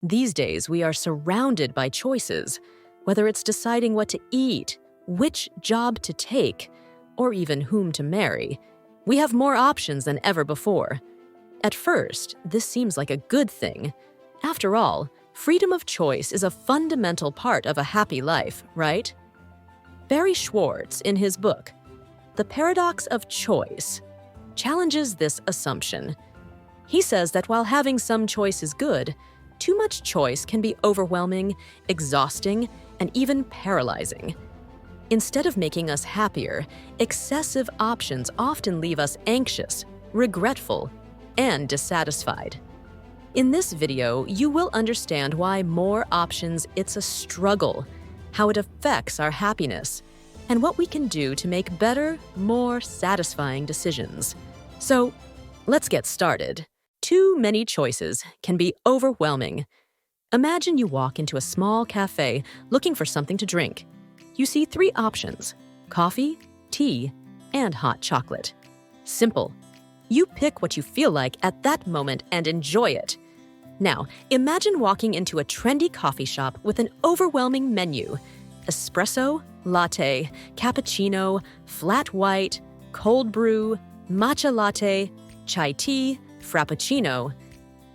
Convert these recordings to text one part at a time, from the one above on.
These days, we are surrounded by choices, whether it's deciding what to eat, which job to take, or even whom to marry. We have more options than ever before. At first, this seems like a good thing. After all, freedom of choice is a fundamental part of a happy life, right? Barry Schwartz, in his book, The Paradox of Choice, challenges this assumption. He says that while having some choice is good, too much choice can be overwhelming, exhausting, and even paralyzing. Instead of making us happier, excessive options often leave us anxious, regretful, and dissatisfied. In this video, you will understand why more options it's a struggle, how it affects our happiness, and what we can do to make better, more satisfying decisions. So, let's get started. Too many choices can be overwhelming. Imagine you walk into a small cafe looking for something to drink. You see 3 options: coffee, tea, and hot chocolate. Simple. You pick what you feel like at that moment and enjoy it. Now, imagine walking into a trendy coffee shop with an overwhelming menu: espresso, latte, cappuccino, flat white, cold brew, matcha latte, chai tea, frappuccino.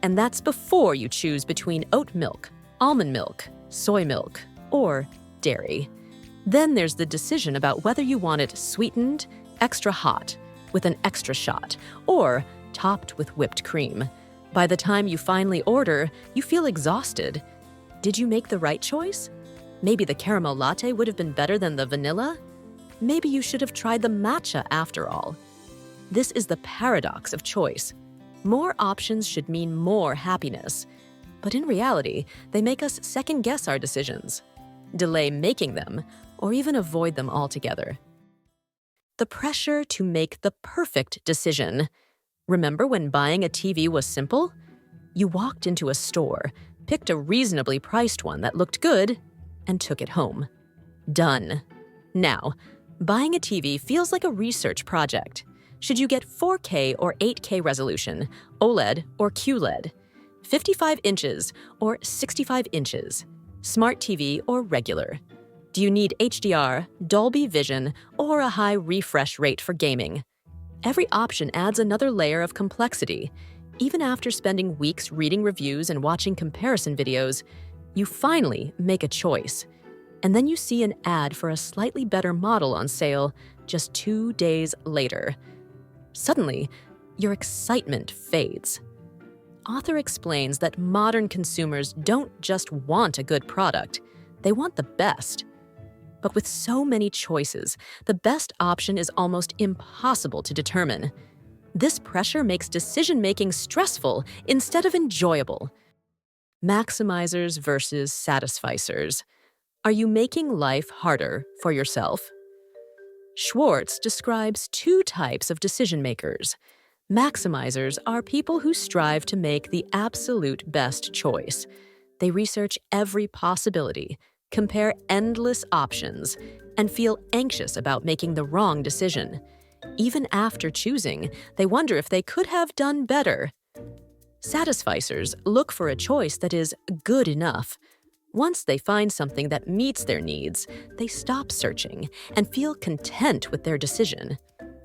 And that's before you choose between oat milk, almond milk, soy milk, or dairy. Then there's the decision about whether you want it sweetened, extra hot, with an extra shot, or topped with whipped cream. By the time you finally order, you feel exhausted. Did you make the right choice? Maybe the caramel latte would have been better than the vanilla? Maybe you should have tried the matcha after all. This is the paradox of choice. More options should mean more happiness. But in reality, they make us second-guess our decisions, delay making them, or even avoid them altogether. The pressure to make the perfect decision. Remember when buying a TV was simple? You walked into a store, picked a reasonably priced one that looked good, and took it home. Done. Now, buying a TV feels like a research project. Should you get 4K or 8K resolution, OLED or QLED, 55 inches or 65 inches, smart TV or regular? Do you need HDR, Dolby Vision, or a high refresh rate for gaming? Every option adds another layer of complexity. Even after spending weeks reading reviews and watching comparison videos, you finally make a choice. And then you see an ad for a slightly better model on sale just 2 days later. Suddenly, your excitement fades. Author explains that modern consumers don't just want a good product, they want the best. But with so many choices, the best option is almost impossible to determine. This pressure makes decision-making stressful instead of enjoyable. Maximizers versus satisficers. Are you making life harder for yourself? Schwartz describes 2 types of decision-makers. Maximizers are people who strive to make the absolute best choice. They research every possibility, compare endless options, and feel anxious about making the wrong decision. Even after choosing, they wonder if they could have done better. Satisficers look for a choice that is good enough. Once they find something that meets their needs, they stop searching and feel content with their decision.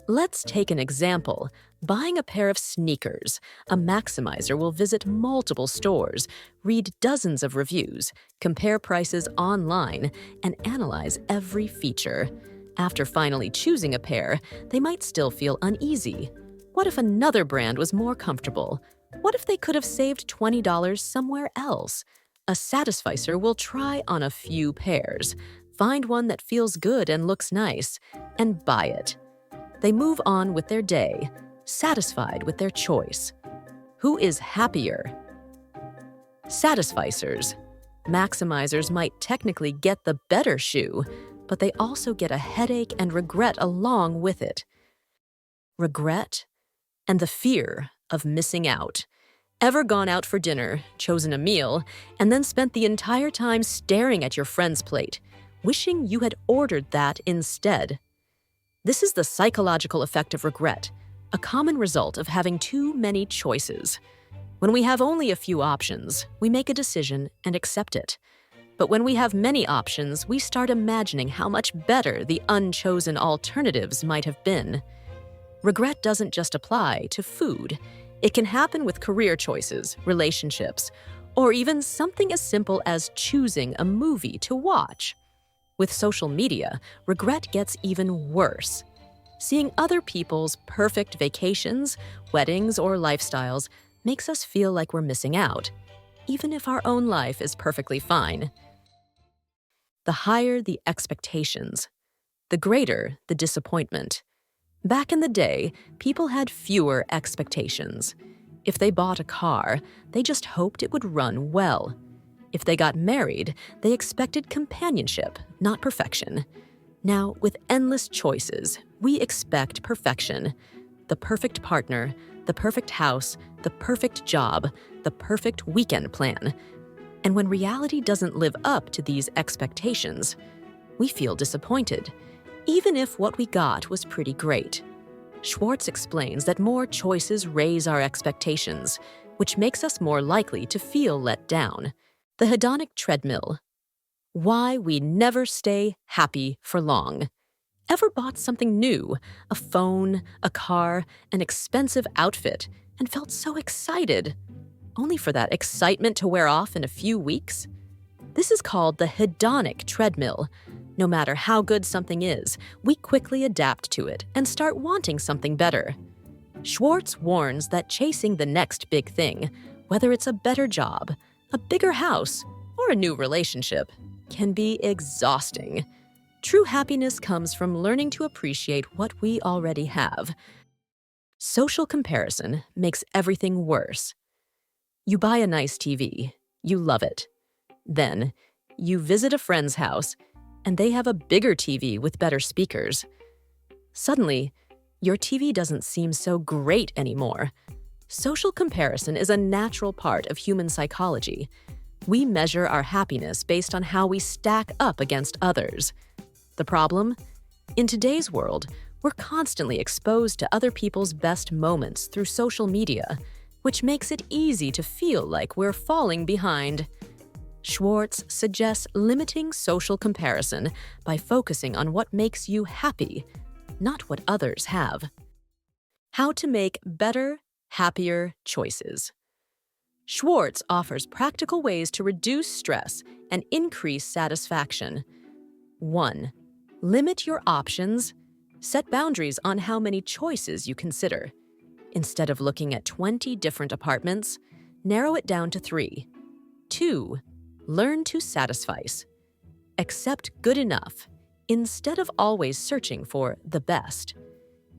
Let's take an example. Buying a pair of sneakers. A maximizer will visit multiple stores, read dozens of reviews, compare prices online, and analyze every feature. After finally choosing a pair, they might still feel uneasy. What if another brand was more comfortable? What if they could have saved $20 somewhere else? A satisficer will try on a few pairs, find one that feels good and looks nice, and buy it. They move on with their day, satisfied with their choice. Who is happier? Satisficers. Maximizers might technically get the better shoe, but they also get a headache and regret along with it. Regret and the fear of missing out. Ever gone out for dinner, chosen a meal, and then spent the entire time staring at your friend's plate, wishing you had ordered that instead? This is the psychological effect of regret, a common result of having too many choices. When we have only a few options, we make a decision and accept it. But when we have many options, we start imagining how much better the unchosen alternatives might have been. Regret doesn't just apply to food. It can happen with career choices, relationships, or even something as simple as choosing a movie to watch. With social media, regret gets even worse. Seeing other people's perfect vacations, weddings, or lifestyles makes us feel like we're missing out, even if our own life is perfectly fine. The higher the expectations, the greater the disappointment. Back in the day, people had fewer expectations. If they bought a car, they just hoped it would run well. If they got married, they expected companionship, not perfection. Now, with endless choices, we expect perfection. The perfect partner, the perfect house, the perfect job, the perfect weekend plan. And when reality doesn't live up to these expectations, we feel disappointed, even if what we got was pretty great. Schwartz explains that more choices raise our expectations, which makes us more likely to feel let down. The hedonic treadmill. Why we never stay happy for long. Ever bought something new, a phone, a car, an expensive outfit, and felt so excited, only for that excitement to wear off in a few weeks? This is called the hedonic treadmill. No matter how good something is, we quickly adapt to it and start wanting something better. Schwartz warns that chasing the next big thing, whether it's a better job, a bigger house, or a new relationship, can be exhausting. True happiness comes from learning to appreciate what we already have. Social comparison makes everything worse. You buy a nice TV, you love it. Then, you visit a friend's house, and they have a bigger TV with better speakers. Suddenly, your TV doesn't seem so great anymore. Social comparison is a natural part of human psychology. We measure our happiness based on how we stack up against others. The problem? In today's world, we're constantly exposed to other people's best moments through social media, which makes it easy to feel like we're falling behind. Schwartz suggests limiting social comparison by focusing on what makes you happy, not what others have. How to make better, happier choices. Schwartz offers practical ways to reduce stress and increase satisfaction. 1. Limit your options. Set boundaries on how many choices you consider. Instead of looking at 20 different apartments, narrow it down to 3. 2. Learn to satisfice. Accept good enough, instead of always searching for the best.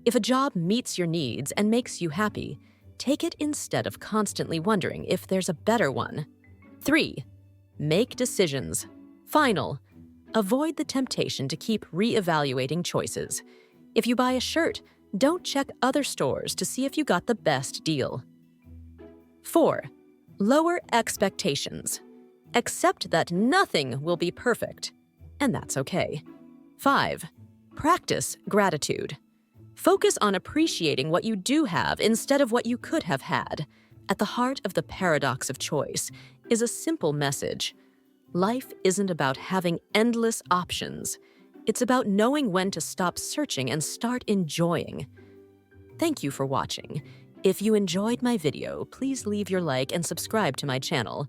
If a job meets your needs and makes you happy, take it instead of constantly wondering if there's a better one. 3. Make decisions. Final. Avoid the temptation to keep re-evaluating choices. If you buy a shirt, don't check other stores to see if you got the best deal. 4. Lower expectations. Accept that nothing will be perfect, and that's okay. 5. Practice gratitude. Focus on appreciating what you do have instead of what you could have had. At the heart of the paradox of choice is a simple message. Life isn't about having endless options. It's about knowing when to stop searching and start enjoying. Thank you for watching. If you enjoyed my video, please leave your like and subscribe to my channel.